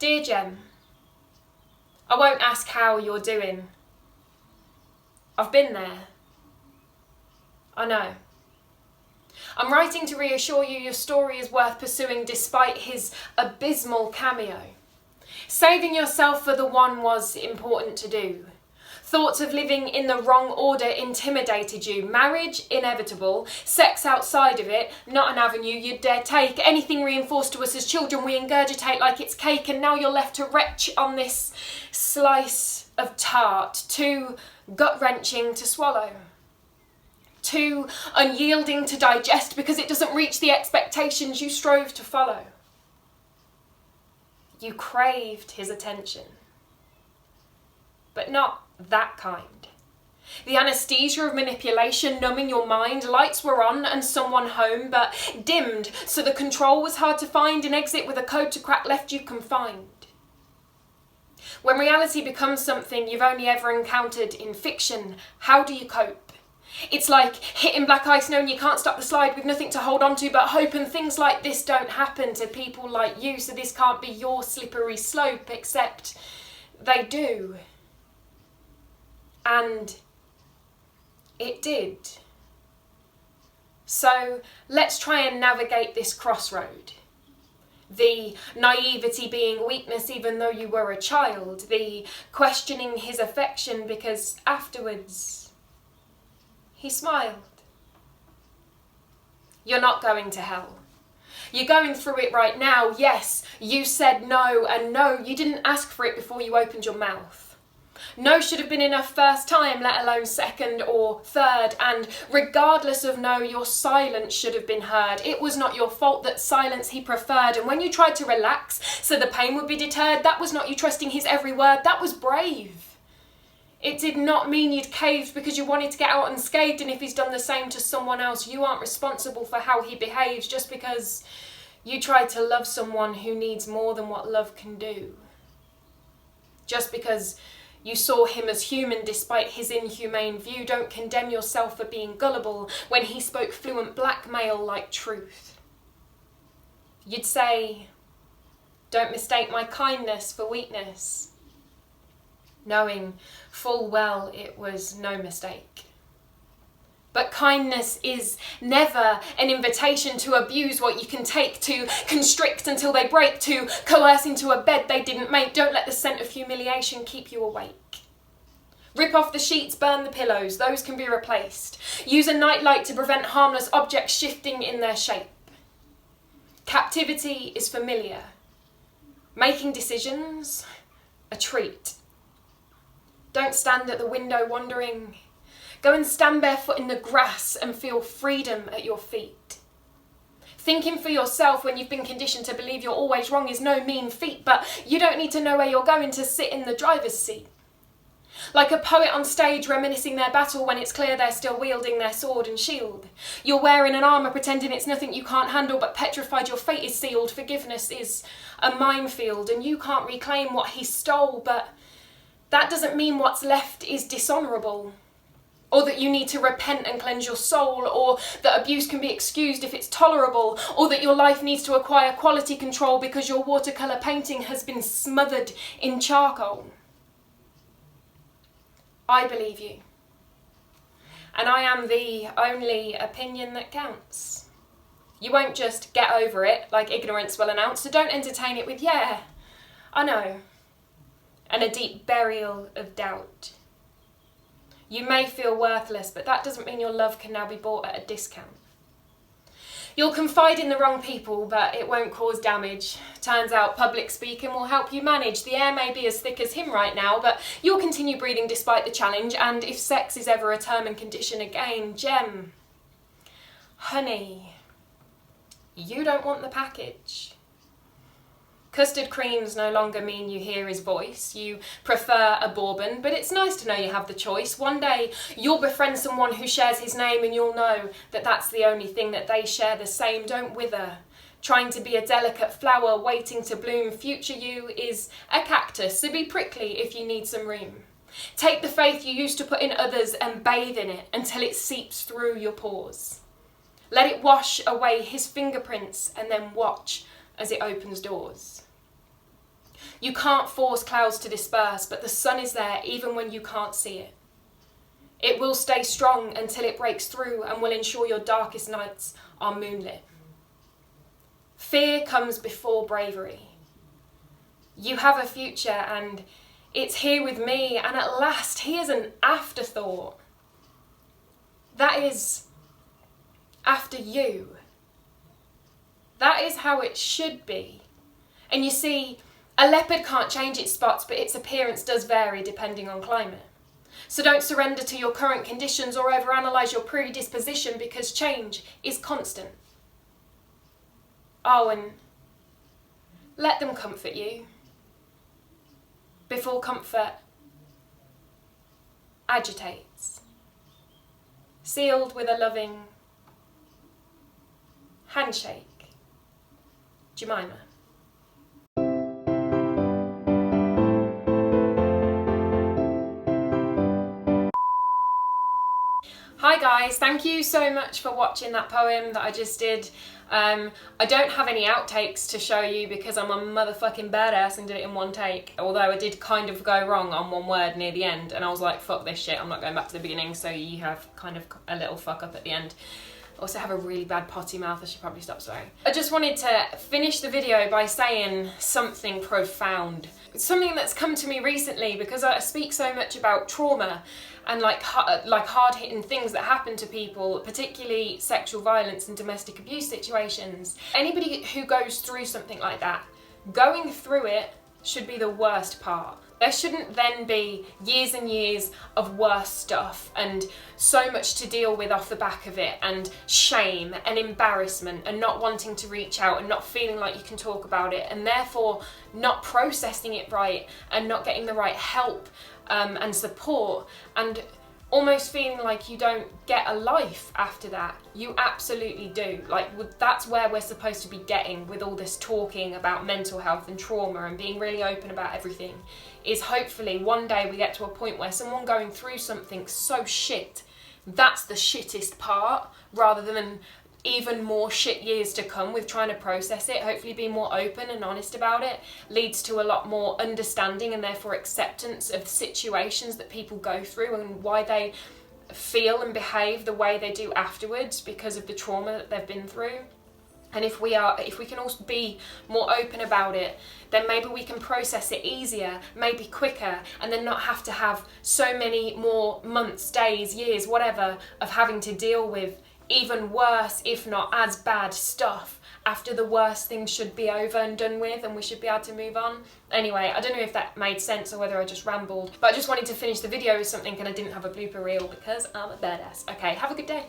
Dear Jem, I won't ask how you're doing. I've been there. I know. I'm writing to reassure you your story is worth pursuing despite his abysmal cameo. Saving yourself for the one was important to do. Thoughts of living in the wrong order intimidated you. Marriage, inevitable. Sex outside of it, not an avenue you'd dare take. Anything reinforced to us as children we ingurgitate like it's cake, and now you're left to retch on this slice of tart, too gut-wrenching to swallow. Too unyielding to digest because it doesn't reach the expectations you strove to follow. You craved his attention. But not that kind. The anaesthesia of manipulation numbing your mind, lights were on and someone home, but dimmed, so the control was hard to find, an exit with a code to crack left you confined. When reality becomes something you've only ever encountered in fiction, how do you cope? It's like hitting black ice knowing you can't stop the slide with nothing to hold on to but hope, and things like this don't happen to people like you, so this can't be your slippery slope, except they do. And it did. So let's try and navigate this crossroad. The naivety being weakness even though you were a child, the questioning his affection because afterwards he smiled. You're not going to hell. You're going through it right now. Yes, you said no, and no, you didn't ask for it before you opened your mouth. No should have been enough first time, let alone second or third, and regardless of no, your silence should have been heard. It was not your fault that silence he preferred, and when you tried to relax so the pain would be deterred, that was not you trusting his every word, that was brave. It did not mean you'd caved because you wanted to get out unscathed, and if he's done the same to someone else, you aren't responsible for how he behaves just because you tried to love someone who needs more than what love can do. Just because you saw him as human despite his inhumane view, don't condemn yourself for being gullible when he spoke fluent blackmail like truth. You'd say, don't mistake my kindness for weakness, knowing full well it was no mistake. But kindness is never an invitation to abuse what you can take, to constrict until they break, to coerce into a bed they didn't make. Don't let the scent of humiliation keep you awake. Rip off the sheets, burn the pillows, those can be replaced. Use a nightlight to prevent harmless objects shifting in their shape. Captivity is familiar. Making decisions, a treat. Don't stand at the window wondering. Go and stand barefoot in the grass and feel freedom at your feet. Thinking for yourself when you've been conditioned to believe you're always wrong is no mean feat, but you don't need to know where you're going to sit in the driver's seat. Like a poet on stage reminiscing their battle when it's clear they're still wielding their sword and shield. You're wearing an armour pretending it's nothing you can't handle, but petrified your fate is sealed. Forgiveness is a minefield and you can't reclaim what he stole, but that doesn't mean what's left is dishonourable. Or that you need to repent and cleanse your soul, or that abuse can be excused if it's tolerable, or that your life needs to acquire quality control because your watercolour painting has been smothered in charcoal. I believe you. And I am the only opinion that counts. You won't just get over it like ignorance will announce, so don't entertain it with, yeah, I know, and a deep burial of doubt. You may feel worthless, but that doesn't mean your love can now be bought at a discount. You'll confide in the wrong people, but it won't cause damage. Turns out public speaking will help you manage. The air may be as thick as him right now, but you'll continue breathing despite the challenge, and if sex is ever a term and condition again, Jem, honey, you don't want the package. Custard creams no longer mean you hear his voice. You prefer a bourbon, but it's nice to know you have the choice. One day you'll befriend someone who shares his name and you'll know that that's the only thing that they share the same. Don't wither, trying to be a delicate flower waiting to bloom. Future you is a cactus, so be prickly if you need some room. Take the faith you used to put in others and bathe in it until it seeps through your pores. Let it wash away his fingerprints and then watch as it opens doors. You can't force clouds to disperse, but the sun is there even when you can't see it. It will stay strong until it breaks through and will ensure your darkest nights are moonlit. Fear comes before bravery. You have a future and it's here with me, and at last here's an afterthought. That is after you. That is how it should be. And you see, a leopard can't change its spots, but its appearance does vary depending on climate. So don't surrender to your current conditions or overanalyze your predisposition, because change is constant. Oh, and let them comfort you before comfort agitates. Sealed with a loving handshake, Jemima. Hi guys, thank you so much for watching that poem that I just did. I don't have any outtakes to show you because I'm a motherfucking badass and did it in one take, although I did kind of go wrong on one word near the end and I was like, fuck this shit, I'm not going back to the beginning, so you have kind of a little fuck up at the end. Also have a really bad potty mouth, I should probably stop swearing. I just wanted to finish the video by saying something profound. It's something that's come to me recently because I speak so much about trauma and like hard-hitting things that happen to people, particularly sexual violence and domestic abuse situations. Anybody who goes through something like that, going through it should be the worst part. There shouldn't then be years and years of worse stuff and so much to deal with off the back of it, and shame and embarrassment and not wanting to reach out and not feeling like you can talk about it, and therefore not processing it right and not getting the right help and support, and almost feeling like you don't get a life after that. You absolutely do. Like, that's where we're supposed to be getting with all this talking about mental health and trauma and being really open about everything, is hopefully one day we get to a point where someone going through something so shit, that's the shittest part, rather than even more shit years to come with trying to process it. Hopefully being more open and honest about it leads to a lot more understanding and therefore acceptance of situations that people go through and why they feel and behave the way they do afterwards because of the trauma that they've been through. And if we can also be more open about it, then maybe we can process it easier, maybe quicker, and then not have to have so many more months, days, years, whatever, of having to deal with even worse, if not as bad stuff after the worst things should be over and done with and we should be able to move on. Anyway, I don't know if that made sense or whether I just rambled, but I just wanted to finish the video with something and I didn't have a blooper reel because I'm a badass. Okay, have a good day.